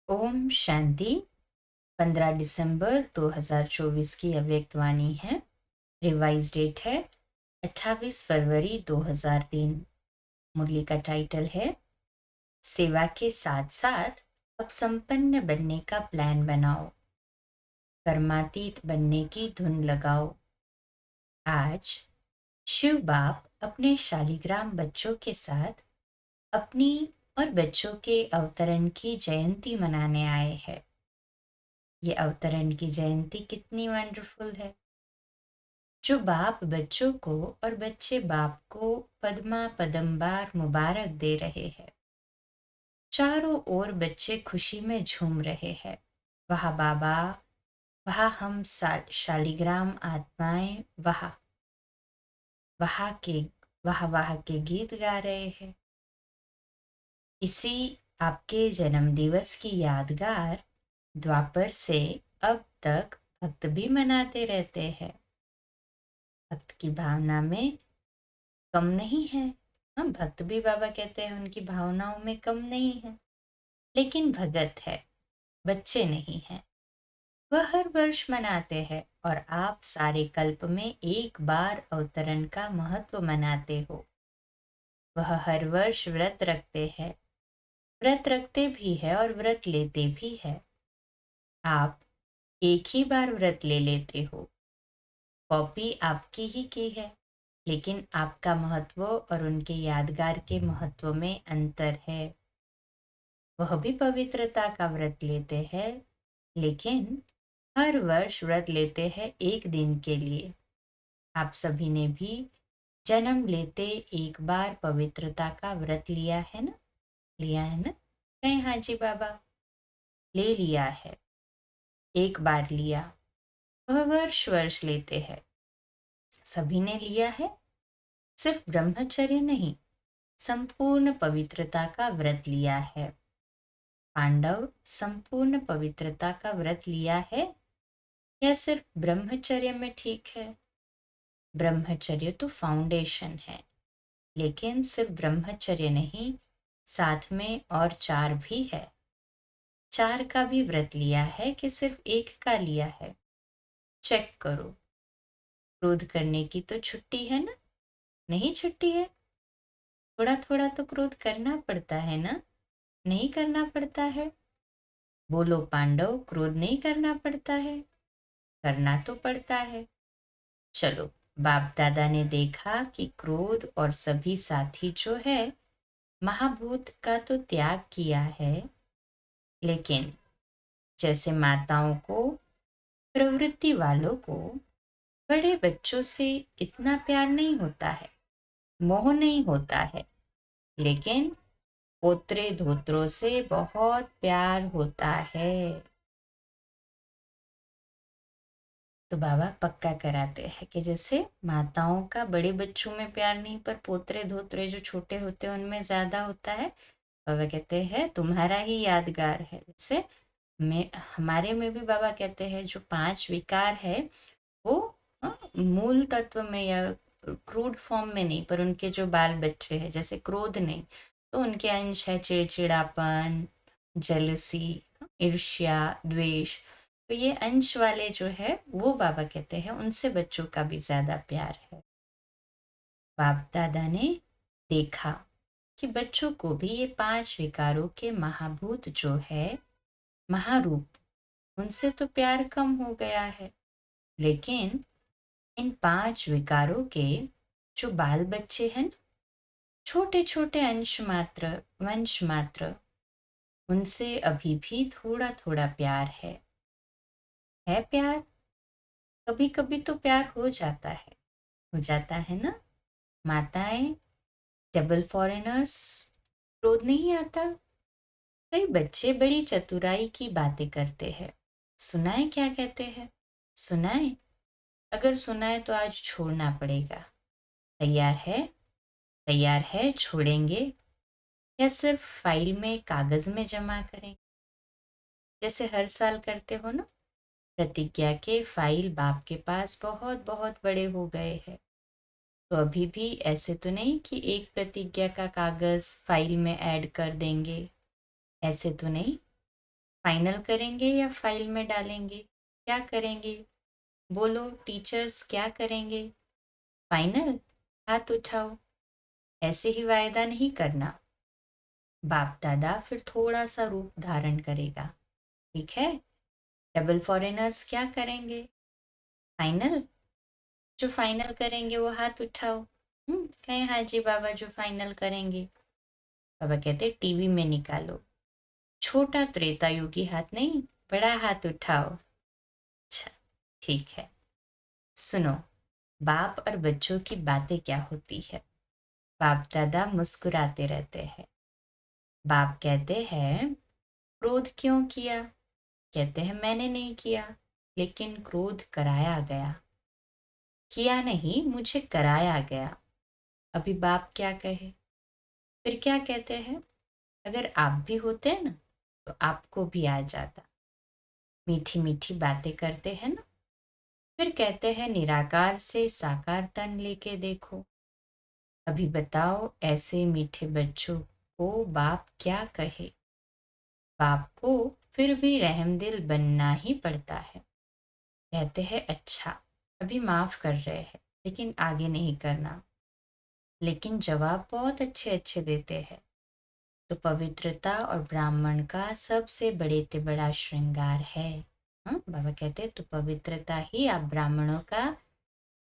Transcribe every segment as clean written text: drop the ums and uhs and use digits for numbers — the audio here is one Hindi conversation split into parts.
ओम शांति। 15 दिसंबर 2024 की अव्यक्तवाणी है। रिवाइज डेट है 28 फरवरी 2003। मुरली का टाइटल है सेवा के साथ साथ अब संपन्न बनने का प्लान बनाओ, कर्मातीत बनने की धुन लगाओ। आज शिव बाप अपने शालिग्राम बच्चों के साथ अपनी और बच्चों के अवतरण की जयंती मनाने आए हैं। ये अवतरण की जयंती कितनी वंडरफुल है, जो बाप बच्चों को और बच्चे बाप को पद्मा पदमबार मुबारक दे रहे हैं। चारों ओर बच्चे खुशी में झूम रहे हैं। वाह बाबा, वाह हम शालिग्राम आत्माएं, वाह वाह के वाह के गीत गा रहे हैं। इसी आपके जन्म दिवस की यादगार द्वापर से अब तक भक्त भी मनाते रहते हैं। भक्त की भावना में कम नहीं है। हम भक्त भी बाबा कहते हैं उनकी भावनाओं में कम नहीं है, लेकिन भगत है, बच्चे नहीं हैं। वह हर वर्ष मनाते हैं और आप सारे कल्प में एक बार अवतरण का महत्व मनाते हो। वह हर वर्ष व्रत रखते हैं, व्रत रखते भी है और व्रत लेते भी है। आप एक ही बार व्रत ले लेते हो, कॉपी आपकी ही की है, लेकिन आपका महत्व और उनके यादगार के महत्व में अंतर है। वह भी पवित्रता का व्रत लेते हैं, लेकिन हर वर्ष व्रत लेते हैं एक दिन के लिए। आप सभी ने भी जन्म लेते एक बार पवित्रता का व्रत लिया है ना? लिया है ना? कहीं हाँ जी बाबा, ले लिया है, एक बार लिया। वह वर्ष वर्ष लेते हैं, सभी ने लिया है। सिर्फ ब्रह्मचर्य नहीं, संपूर्ण पवित्रता का व्रत लिया है। पांडव संपूर्ण पवित्रता का व्रत लिया है या सिर्फ ब्रह्मचर्य में ठीक है? ब्रह्मचर्य तो फाउंडेशन है, लेकिन सिर्फ ब्रह्मचर्य नहीं, साथ में और 4 भी है। 4 का भी व्रत लिया है कि सिर्फ एक का लिया है? चेक करो। क्रोध करने की तो छुट्टी है ना? नहीं छुट्टी है? थोड़ा थोड़ा तो क्रोध करना पड़ता है ना? नहीं करना पड़ता है? बोलो पांडव, क्रोध नहीं करना पड़ता है? करना तो पड़ता है। चलो, बाप दादा ने देखा कि क्रोध और सभी साथी जो है महाभूत का तो त्याग किया है, लेकिन जैसे माताओं को, प्रवृत्ति वालों को बड़े बच्चों से इतना प्यार नहीं होता है, मोह नहीं होता है, लेकिन पोत्रे धोत्रों से बहुत प्यार होता है। तो बाबा पक्का कराते हैं कि जैसे माताओं का बड़े बच्चों में प्यार नहीं, पर पोतरे धोतरे जो छोटे होते हैं उनमें ज्यादा होता है। बाबा कहते हैं तुम्हारा ही यादगार है। जैसे में हमारे में भी बाबा कहते हैं जो 5 विकार है वो मूल तत्व में या क्रूड फॉर्म में नहीं, पर उनके जो बाल बच्चे हैं, जैसे क्रोध नहीं, तो उनके अंश है चिड़चिड़ापन, जेलसी, ईर्ष्या, द्वेष। तो ये अंश वाले जो है वो बाबा कहते हैं उनसे बच्चों का भी ज्यादा प्यार है। बाप दादा ने देखा कि बच्चों को भी ये 5 विकारों के महाभूत जो है, महारूप, उनसे तो प्यार कम हो गया है, लेकिन इन 5 विकारों के जो बाल बच्चे हैं, छोटे छोटे अंश मात्र, वंश मात्र, उनसे अभी भी थोड़ा थोड़ा प्यार है प्यार। कभी कभी तो प्यार हो जाता है ना? माताएं, डबल फॉरेनर्स, क्रोध नहीं आता? कई बच्चे बड़ी चतुराई की बातें करते हैं। सुनाए क्या कहते हैं? सुनाए? अगर सुनाए तो आज छोड़ना पड़ेगा। तैयार है? तैयार है, छोड़ेंगे या सिर्फ फाइल में कागज में जमा करेंगे? जैसे हर साल करते हो ना, प्रतिज्ञा के फाइल बाप के पास बहुत बहुत बड़े हो गए हैं, तो अभी भी ऐसे तो नहीं कि एक प्रतिज्ञा का कागज फाइल में ऐड कर देंगे, ऐसे तो नहीं। फाइनल करेंगे या फाइल में डालेंगे? क्या करेंगे? बोलो टीचर्स, क्या करेंगे? फाइनल? हाथ उठाओ। ऐसे ही वायदा नहीं करना। बाप दादा फिर थोड़ा सा रूप धारण करेगा। ठीक है? डबल फॉरेनर्स क्या करेंगे? फाइनल? जो फाइनल करेंगे वो हाथ उठाओ। कहें हाँ जी बाबा, जो फाइनल करेंगे। बाबा कहते टीवी में निकालो। छोटा त्रेता युगी हाथ नहीं, बड़ा हाथ उठाओ। अच्छा, ठीक है। सुनो, बाप और बच्चों की बातें क्या होती है। बाप दादा मुस्कुराते रहते हैं। बाप कहते हैं क्रोध क्यों किया? कहते हैं मैंने नहीं किया, लेकिन क्रोध कराया गया। किया नहीं, मुझे कराया गया। अभी बाप क्या कहे? फिर क्या कहते हैं? अगर आप भी होते ना तो आपको भी आ जाता। मीठी मीठी बातें करते हैं ना। फिर कहते हैं निराकार से साकार तन लेके देखो। अभी बताओ ऐसे मीठे बच्चों को बाप क्या कहे? बाप को फिर भी रहमदिल बनना ही पड़ता है। कहते हैं अच्छा, अभी माफ कर रहे हैं, लेकिन आगे नहीं करना। लेकिन जवाब बहुत अच्छे अच्छे देते हैं। तो पवित्रता और ब्राह्मण का सबसे बड़े से बड़ा श्रृंगार है। हाँ, बाबा कहते हैं तो पवित्रता ही आप ब्राह्मणों का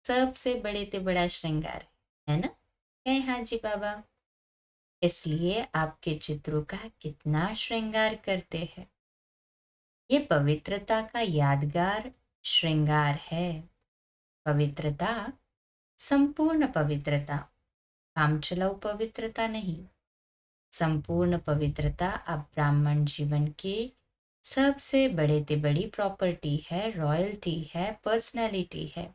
सबसे बड़े से बड़ा श्रृंगार है ना? कहे हाँ जी बाबा। इसलिए आपके चित्रों का कितना श्रृंगार करते हैं। ये पवित्रता का यादगार श्रृंगार है। पवित्रता, संपूर्ण पवित्रता, कामचलाऊ पवित्रता नहीं। संपूर्ण पवित्रता अब ब्राह्मण जीवन की सबसे बड़े ते बड़ी प्रॉपर्टी है, रॉयल्टी है, पर्सनैलिटी है।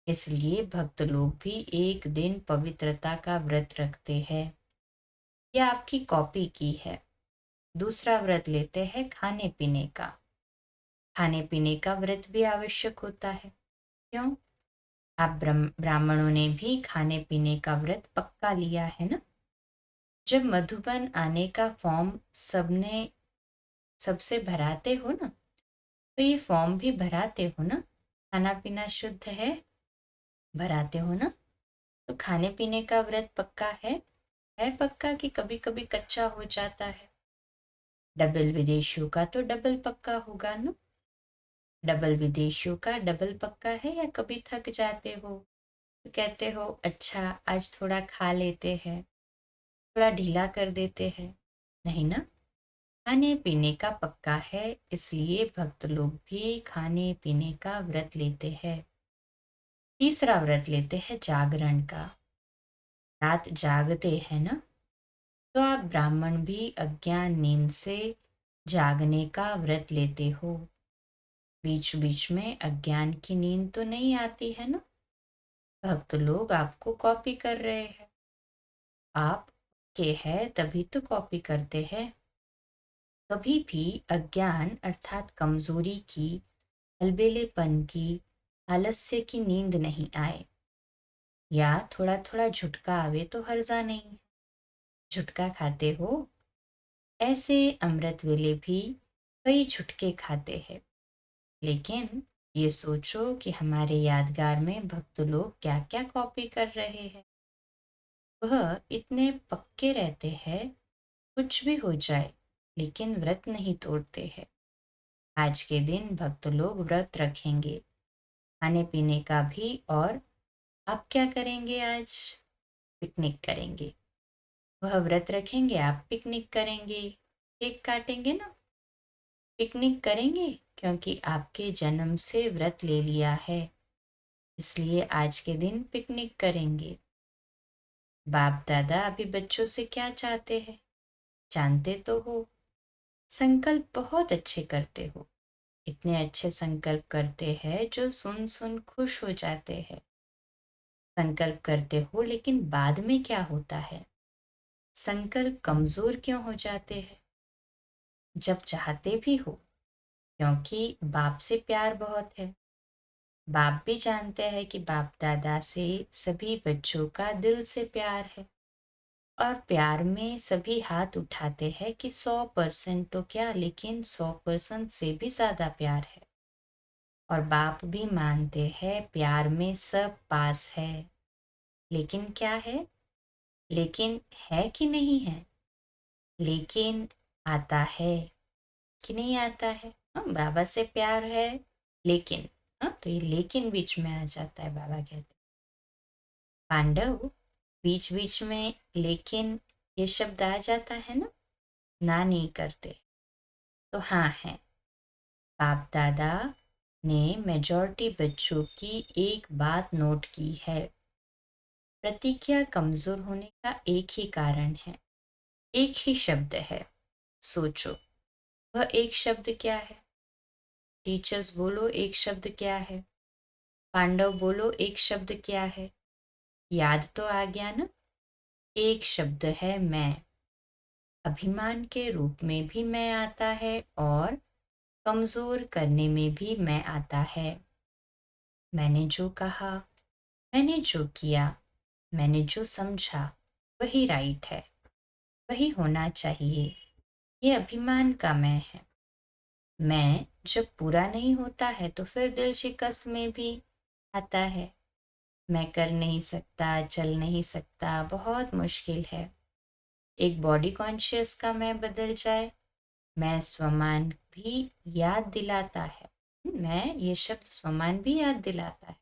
इसलिए भक्त लोग भी एक दिन पवित्रता का व्रत रखते हैं। यह आपकी कॉपी की है। दूसरा व्रत लेते हैं खाने पीने का। खाने पीने का व्रत भी आवश्यक होता है। क्यों? आप ब्राह्मणों ने भी खाने पीने का व्रत पक्का लिया है ना। जब मधुबन आने का फॉर्म सबसे भराते हो ना, तो ये फॉर्म भी भराते हो ना। खाना पीना शुद्ध है, भराते हो ना। तो खाने पीने का व्रत पक्का है पक्का कि कभी कभी कच्चा हो जाता है। डबल विदेशियों का तो डबल पक्का होगा ना। डबल विदेशियों का डबल पक्का है या कभी थक जाते हो तो कहते हो अच्छा आज थोड़ा खा लेते हैं, थोड़ा ढीला कर देते हैं? नहीं ना, खाने पीने का पक्का है। इसलिए भक्त लोग भी खाने पीने का व्रत लेते हैं। तीसरा व्रत लेते हैं जागरण का। रात जागते हैं ना, तो आप ब्राह्मण भी अज्ञान नींद से जागने का व्रत लेते हो। बीच बीच में अज्ञान की नींद तो नहीं आती है ना। भक्त लोग आपको कॉपी कर रहे हैं। आप के है तभी तो कॉपी करते हैं। कभी भी अज्ञान अर्थात कमजोरी की, अलबेलेपन की, आलस्य की नींद नहीं आए। या थोड़ा थोड़ा झुटका आवे तो हर्जा नहीं। झुटका खाते हो? ऐसे अमृत वेले भी कई झुटके खाते हैं। लेकिन ये सोचो कि हमारे यादगार में भक्त लोग क्या क्या कॉपी कर रहे हैं। वह इतने पक्के रहते हैं, कुछ भी हो जाए, लेकिन व्रत नहीं तोड़ते हैं। आज के दिन भक्त लोग व्रत रखेंगे, खाने पीने का भी। और आप क्या करेंगे आज? पिकनिक करेंगे। वह व्रत रखेंगे, आप पिकनिक करेंगे, केक काटेंगे ना। पिकनिक करेंगे क्योंकि आपके जन्म से व्रत ले लिया है, इसलिए आज के दिन पिकनिक करेंगे। बाप दादा अभी बच्चों से क्या चाहते हैं जानते तो हो। संकल्प बहुत अच्छे करते हो। इतने अच्छे संकल्प करते हैं जो सुन सुन खुश हो जाते हैं। संकल्प करते हो लेकिन बाद में क्या होता है? संकल्प कमजोर क्यों हो जाते हैं? जब चाहते भी हो, क्योंकि बाप से प्यार बहुत है। बाप भी जानते हैं कि बाप दादा से सभी बच्चों का दिल से प्यार है। और प्यार में सभी हाथ उठाते हैं कि 100% तो क्या, लेकिन 100% से भी ज्यादा प्यार है। और बाप भी मानते हैं प्यार में सब पास है। लेकिन क्या है? लेकिन है कि नहीं है? लेकिन आता है कि नहीं आता है? बाबा से प्यार है, लेकिन तो ये लेकिन बीच में आ जाता है। बाबा कहते पांडव, बीच बीच में लेकिन ये शब्द आ जाता है ना नहीं करते तो हाँ है। बाप दादा ने मेजॉरिटी बच्चों की एक बात नोट की है। प्रतिज्ञा कमजोर होने का एक ही कारण है, एक ही शब्द है। सोचो, वह एक शब्द क्या है? टीचर्स बोलो, एक शब्द क्या है? पांडव बोलो, एक शब्द क्या है? याद तो आ गया ना? एक शब्द है मैं। अभिमान के रूप में भी मैं आता है और कमजोर करने में भी मैं आता है। मैंने जो कहा, मैंने जो किया, मैंने जो समझा, वही राइट है, वही होना चाहिए। ये अभिमान का मैं है। मैं जब पूरा नहीं होता है तो फिर दिल शिकस्त में भी आता है। मैं कर नहीं सकता, चल नहीं सकता, बहुत मुश्किल है। एक बॉडी कॉन्शियस का मैं बदल जाए, मैं स्वमान भी याद दिलाता है। मैं ये शब्द स्वमान भी याद दिलाता है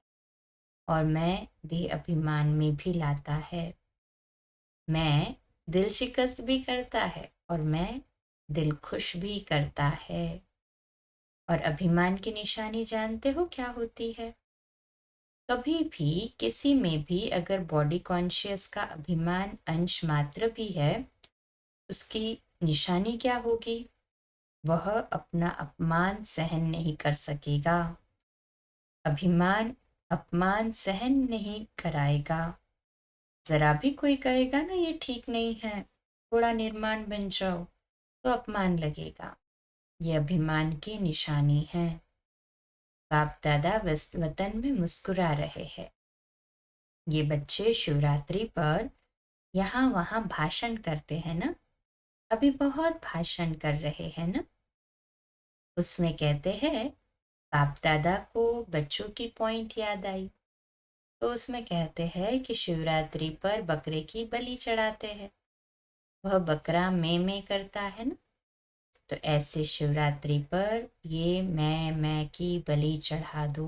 और मैं देह अभिमान में भी लाता है। मैं दिल शिकस्त भी करता है और मैं दिल खुश भी करता है। और अभिमान की निशानी जानते हो क्या होती है? कभी भी किसी में भी अगर बॉडी कॉन्शियस का अभिमान अंश मात्र भी है, उसकी निशानी क्या होगी? वह अपना अपमान सहन नहीं कर सकेगा। अभिमान अपमान सहन नहीं कराएगा। जरा भी कोई कहेगा ना ये ठीक नहीं है, थोड़ा निर्माण बन जाओ, तो अपमान लगेगा। ये अभिमान की निशानी है। बाप दादा वतन में मुस्कुरा रहे हैं। ये बच्चे शिवरात्रि पर यहाँ वहाँ भाषण करते हैं ना, अभी बहुत भाषण कर रहे हैं ना। उसमें कहते हैं, बाप दादा को बच्चों की पॉइंट याद आई, तो उसमें कहते हैं कि शिवरात्रि पर बकरे की बलि चढ़ाते हैं। वह बकरा में करता है ना, तो ऐसे शिवरात्रि पर ये मैं की बलि चढ़ा दो।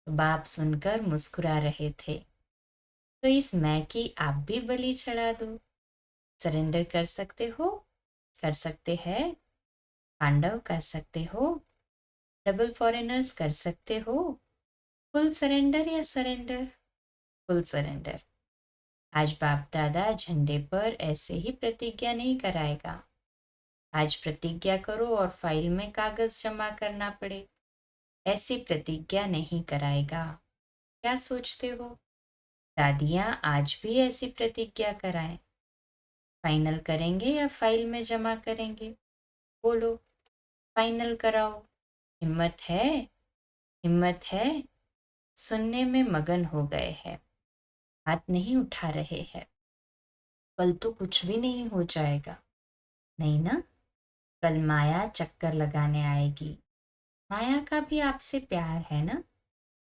तो बाप सुनकर मुस्कुरा रहे थे। तो इस मैं की आप भी बलि चढ़ा दो। सरेंडर कर सकते हो? कर सकते हैं? पांडव कर सकते हो? डबल फॉरेनर्स कर सकते हो? फुल सरेंडर या सरेंडर? Full surrender. आज बाप दादा झंडे पर ऐसे ही प्रतिज्ञा नहीं कराएगा। आज प्रतिज्ञा करो और फाइल में कागज जमा करना पड़े, ऐसी प्रतिज्ञा नहीं कराएगा। क्या सोचते हो? दादियां आज भी ऐसी प्रतिज्ञा कराएं? फाइनल करेंगे या फाइल में जमा करेंगे? बोलो, फाइनल कराओ। हिम्मत है? हिम्मत है? सुनने में मगन हो गए हैं, हाथ नहीं उठा रहे हैं। कल तो कुछ भी नहीं हो जाएगा, नहीं ना? कल माया चक्कर लगाने आएगी। माया का भी आपसे प्यार है ना,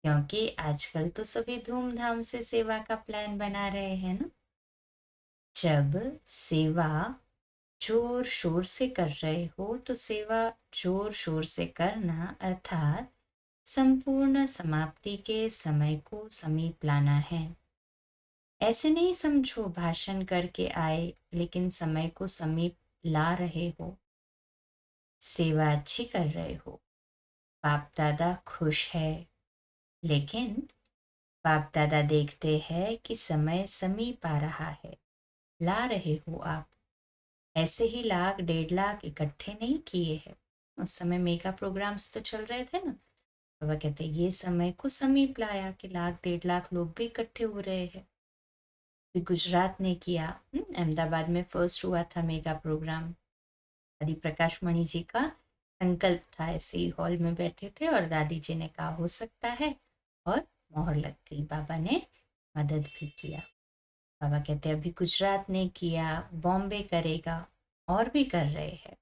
क्योंकि आजकल तो सभी धूमधाम से सेवा का प्लान बना रहे हैं ना। जब सेवा जोर शोर से कर रहे हो तो सेवा जोर शोर से करना, अर्थात संपूर्ण समाप्ति के समय को समीप लाना है। ऐसे नहीं समझो भाषण करके आए लेकिन समय को समीप ला रहे हो। सेवा अच्छी कर रहे हो, बाप दादा खुश है। लेकिन बाप दादा देखते हैं कि समय समीप आ रहा है, ला रहे हो आप। ऐसे ही 1,00,000 1,50,000 इकट्ठे नहीं किए हैं। उस समय मेगा प्रोग्राम्स तो चल रहे थे ना, तो वह कहते ये समय को समीप लाया कि 1,00,000 1,50,000 लोग भी इकट्ठे हो रहे हैं। भी गुजरात ने किया, अहमदाबाद में फर्स्ट हुआ था मेगा प्रोग्राम। दादी प्रकाश मणि जी का संकल्प था, ऐसे ही हॉल में बैठे थे और दादी जी ने कहा हो सकता है, और मोहर लग गई। बाबा ने मदद भी किया। बाबा कहते अभी गुजरात ने किया, बॉम्बे करेगा, और भी कर रहे हैं।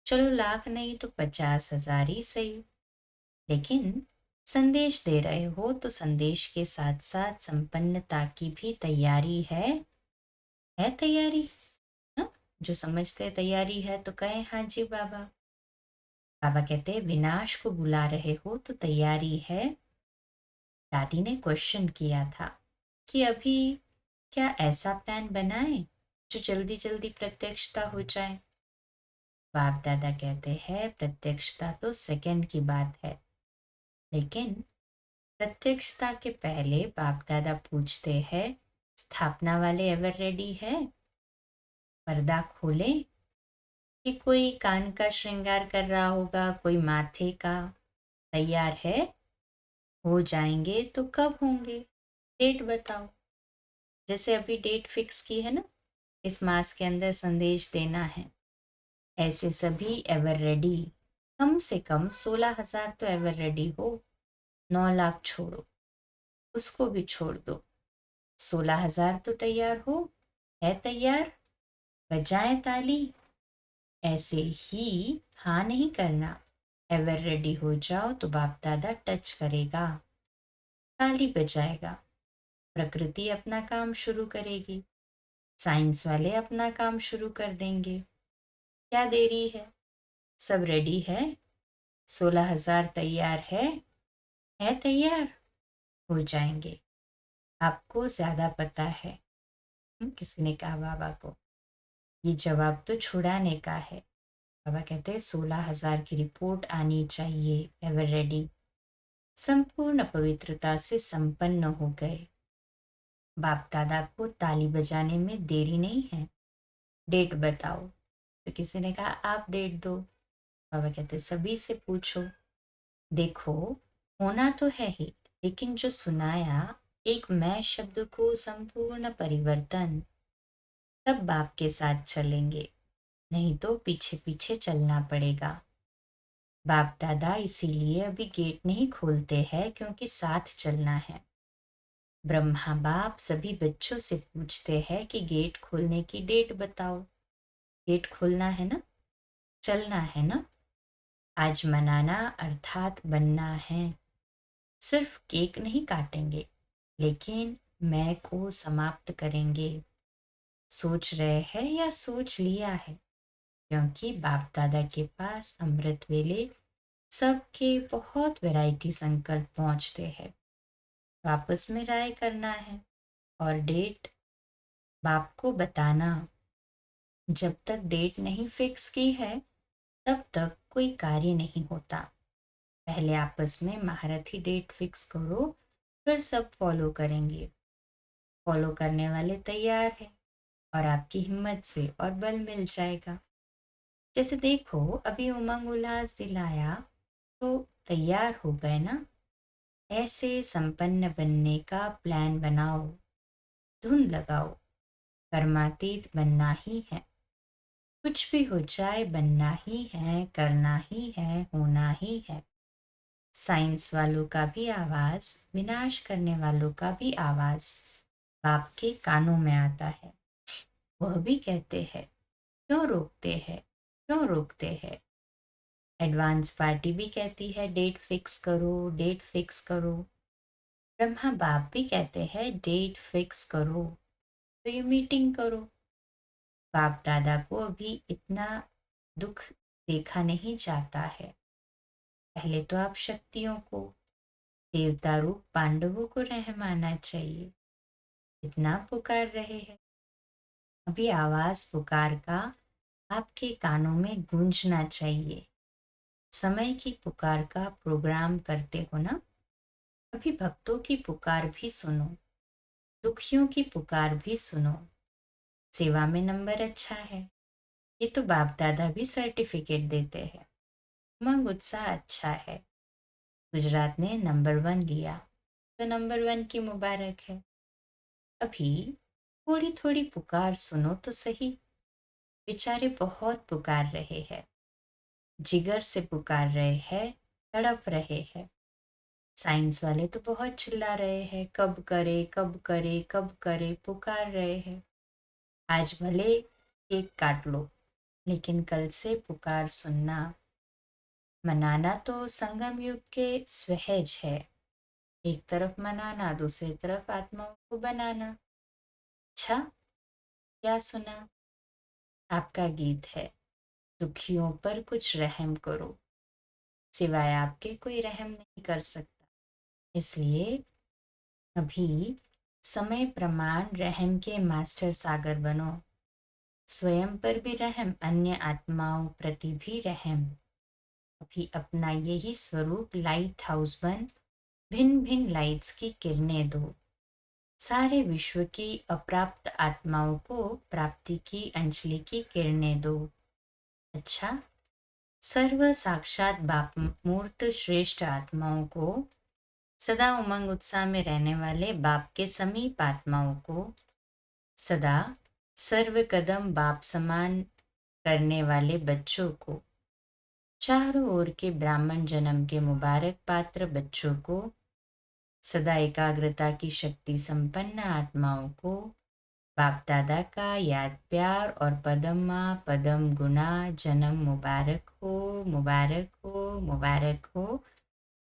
चलो 1,00,000 नहीं तो 50,000 ही सही, लेकिन संदेश दे रहे हो तो संदेश के साथ साथ संपन्नता की भी तैयारी है तैयारी। हाँ? जो समझते हैं तैयारी है तो कहें हाँ जी बाबा। बाबा कहते हैं विनाश को बुला रहे हो तो तैयारी है। दादी ने क्वेश्चन किया था कि अभी क्या ऐसा प्लान बनाए जो जल्दी जल्दी प्रत्यक्षता हो जाए। बाप दादा कहते हैं प्रत्यक्षता तो सेकंड की बात है, लेकिन प्रत्यक्षता के पहले बाप दादा पूछते हैं स्थापना वाले एवर रेडी है? पर्दा खोले कि कोई कान का श्रृंगार कर रहा होगा, कोई माथे का, तैयार है? हो जाएंगे तो कब होंगे, डेट बताओ। जैसे अभी डेट फिक्स की है ना, इस मास के अंदर संदेश देना है, ऐसे सभी एवर रेडी। कम से कम 16,000 तो एवर रेडी हो। 9,00,000 छोड़ो, उसको भी छोड़ दो। 16,000 तो तैयार हो, है तैयार? बजाएं ताली। ऐसे ही हाँ नहीं करना, एवर रेडी हो जाओ तो बाप दादा टच करेगा, ताली बजाएगा, प्रकृति अपना काम शुरू करेगी, साइंस वाले अपना काम शुरू कर देंगे। क्या देरी है? सब रेडी है, 16,000 तैयार है तैयार? हो जाएंगे। आपको ज्यादा पता है। किसी ने कहा बाबा को ये जवाब तो छुड़ाने का है। बाबा कहते हैं 16,000 की रिपोर्ट आनी चाहिए, एवर रेडी, संपूर्ण पवित्रता से संपन्न हो गए। बाप दादा को ताली बजाने में देरी नहीं है। डेट बताओ। तो किसी ने कहा आप डेट दो। बाबा कहते सभी से पूछो। देखो होना तो है ही, लेकिन जो सुनाया एक मैं शब्द को संपूर्ण परिवर्तन, तब बाप के साथ चलेंगे, नहीं तो पीछे पीछे चलना पड़ेगा। बाप दादा इसीलिए अभी गेट नहीं खोलते हैं क्योंकि साथ चलना है। ब्रह्मा बाप सभी बच्चों से पूछते हैं कि गेट खोलने की डेट बताओ। गेट खोलना है ना, चलना है ना। आज मनाना अर्थात बनना है। सिर्फ केक नहीं काटेंगे, लेकिन मैं को समाप्त करेंगे। सोच रहे हैं या सोच लिया है? क्योंकि बाप दादा के पास अमृत वेले सबके बहुत वैरायटी संकल्प पहुंचते हैं। आपस में राय करना है और डेट बाप को बताना। जब तक डेट नहीं फिक्स की है तब तक कोई कार्य नहीं होता। पहले आपस में महारथी डेट फिक्स करो, फिर सब फॉलो करेंगे। फॉलो करने वाले तैयार है और आपकी हिम्मत से और बल मिल जाएगा। जैसे देखो अभी उमंग उल्लास दिलाया तो तैयार हो गए ना। ऐसे संपन्न बनने का प्लान बनाओ, धुन लगाओ। कर्मातीत बनना ही है, कुछ भी हो जाए बनना ही है, करना ही है, होना ही है। साइंस वालों का भी आवाज, विनाश करने वालों का भी आवाज बाप के कानों में आता है। वह भी कहते हैं क्यों रोकते हैं, क्यों रोकते हैं। एडवांस पार्टी भी कहती है डेट फिक्स करो, डेट फिक्स करो। ब्रह्मा बाप भी कहते हैं डेट फिक्स करो, तो ये मीटिंग करो। बाप दादा को अभी इतना दुख देखा नहीं जाता है। पहले तो आप शक्तियों को, देवता रूप पांडवों को रहमाना चाहिए। इतना पुकार रहे हैं, अभी आवाज पुकार का आपके कानों में गूंजना चाहिए। समय की पुकार का प्रोग्राम करते हो ना, अभी भक्तों की पुकार भी सुनो, दुखियों की पुकार भी सुनो। सेवा में नंबर अच्छा है, ये तो बाप दादा भी सर्टिफिकेट देते हैं। उमंग उत्साह अच्छा है। गुजरात ने नंबर 1 लिया तो नंबर 1 की मुबारक है। अभी थोड़ी थोड़ी पुकार सुनो तो सही। बेचारे बहुत पुकार रहे हैं, जिगर से पुकार रहे हैं, तड़प रहे हैं। साइंस वाले तो बहुत चिल्ला रहे हैं, कब करे कब करे कब करे पुकार रहे हैं। आज भले केक काट लो, लेकिन कल से पुकार सुनना। मनाना तो संगम युग के सहज है, एक तरफ मनाना, दूसरी तरफ आत्माओं को बनाना। अच्छा, क्या सुना? आपका गीत है, दुखियों पर कुछ रहम करो। सिवाय आपके कोई रहम नहीं कर सकता, इसलिए अभी समय प्रमाण रहम के मास्टर सागर बनो। स्वयं पर भी रहम, अन्य आत्माओं प्रति भी रहम। अभी अपना यही स्वरूप लाइट हाउस बन भिन्न भिन्न लाइट्स की किरणें दो। सारे विश्व की अप्राप्त आत्माओं को प्राप्ति की अंजलि की किरणें दो। अच्छा, सर्व साक्षात बाप मूर्त श्रेष्ठ आत्माओं को, सदा उमंग उत्साह में रहने वाले बाप के समीप आत्माओं को, सदा सर्व कदम बाप समान करने वाले बच्चों को, चारों ओर के ब्राह्मण जन्म के मुबारक पात्र बच्चों को, सदा एकाग्रता की शक्ति संपन्न आत्माओं को, बाप दादा का याद प्यार और पदम पदम गुना जन्म मुबारक हो, मुबारक हो, मुबारक हो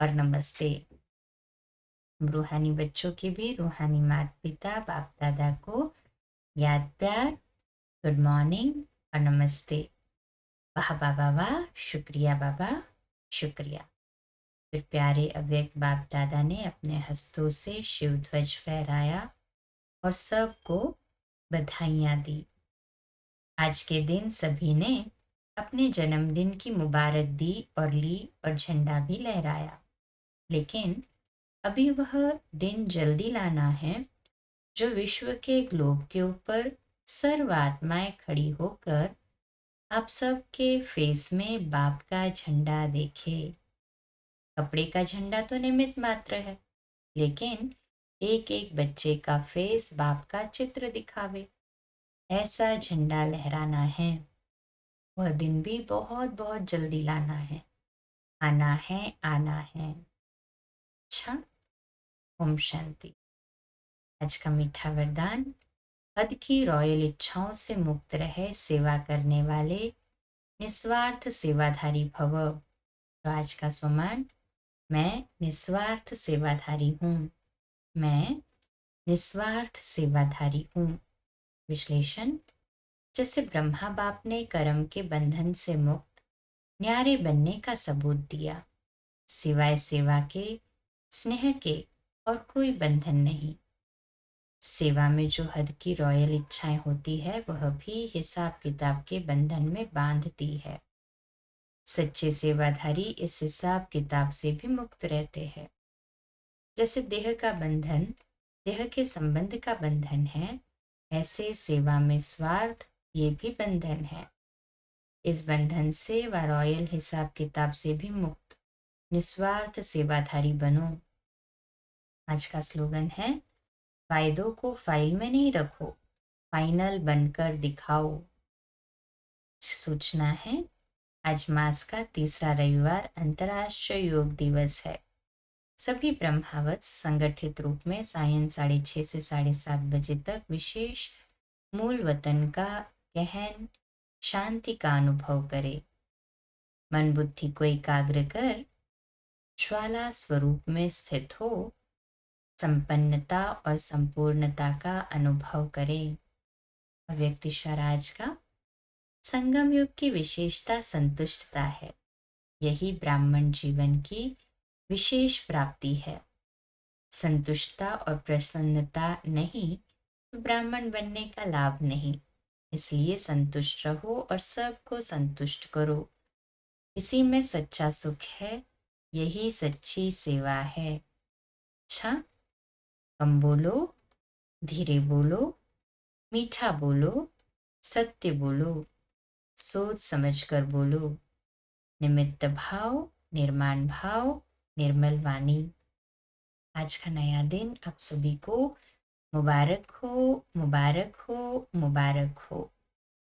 और नमस्ते। रूहानी बच्चों के भी रूहानी माता पिता बाप दादा को याद प्यार, गुड मॉर्निंग और नमस्ते। वाह बाबा वाह, शुक्रिया बाबा, शुक्रिया। फिर प्यारे अव्यक्त बाप दादा ने अपने हस्तों से शिव ध्वज फहराया और सबको बधाइयाँ दी। आज के दिन सभी ने अपने जन्मदिन की मुबारक दी और ली और झंडा भी लहराया, लेकिन अभी वह दिन जल्दी लाना है जो विश्व के ग्लोब के ऊपर सर्व आत्माएं खड़ी होकर आप सब के फेस में बाप का झंडा देखे। कपड़े का झंडा तो निमित्त मात्र है, लेकिन एक एक बच्चे का फेस बाप का चित्र दिखावे, ऐसा झंडा लहराना है। वह दिन भी बहुत बहुत जल्दी लाना है, आना है, आना है। अच्छा, ओम शांति। आज का मीठा वरदान, हद की रॉयल इच्छाओं से मुक्त रहे सेवा करने वाले निस्वार्थ सेवाधारी भव। तो आज का स्वमान, मैं निस्वार्थ सेवाधारी हूँ, मैं निस्वार्थ सेवाधारी हूँ। विश्लेषण, जैसे ब्रह्मा बाप ने कर्म के बंधन से मुक्त न्यारे बनने का सबूत दिया, सिवाय सेवा के, स्नेह के और कोई बंधन नहीं। सेवा में जो हद की रॉयल इच्छाएं होती है, वह भी हिसाब किताब के बंधन में बांधती है। सच्चे सेवाधारी इस हिसाब किताब से भी मुक्त रहते हैं। जैसे देह का बंधन देह के संबंध का बंधन है, ऐसे सेवा में स्वार्थ ये भी बंधन है। इस बंधन से व रॉयल हिसाब किताब से भी मुक्त निस्वार्थ सेवाधारी बनो। आज का स्लोगन है, फायदों को फाइल में नहीं रखो, फाइनल बनकर दिखाओ। सूचना है, आज मास का तीसरा रविवार अंतर्राष्ट्रीय योग दिवस है। सभी ब्रह्मावत संगठित रूप में सायं 6:30 से 7:30 बजे तक विशेष मूल वतन का गहन शांति का अनुभव करें। मन बुद्धि को एकाग्र कर ज्वाला स्वरूप में स्थित हो संपन्नता और संपूर्णता का अनुभव करें। अव्यक्त इशाराज का संगम युग की विशेषता संतुष्टता है। यही ब्राह्मण जीवन की विशेष प्राप्ति है। संतुष्टता और प्रसन्नता नहीं तो ब्राह्मण बनने का लाभ नहीं। इसलिए संतुष्ट रहो और सबको संतुष्ट करो। इसी में सच्चा सुख है, यही सच्ची सेवा है। अच्छा, कम बोलो, धीरे बोलो, मीठा बोलो, सत्य बोलो, सोच समझ कर बोलो। निमित्त भाव, निर्माण भाव, निर्मल वाणी। आज का नया दिन आप सभी को मुबारक हो, मुबारक हो, मुबारक हो।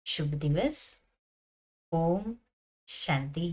शुभ दिवस। ओम शांति।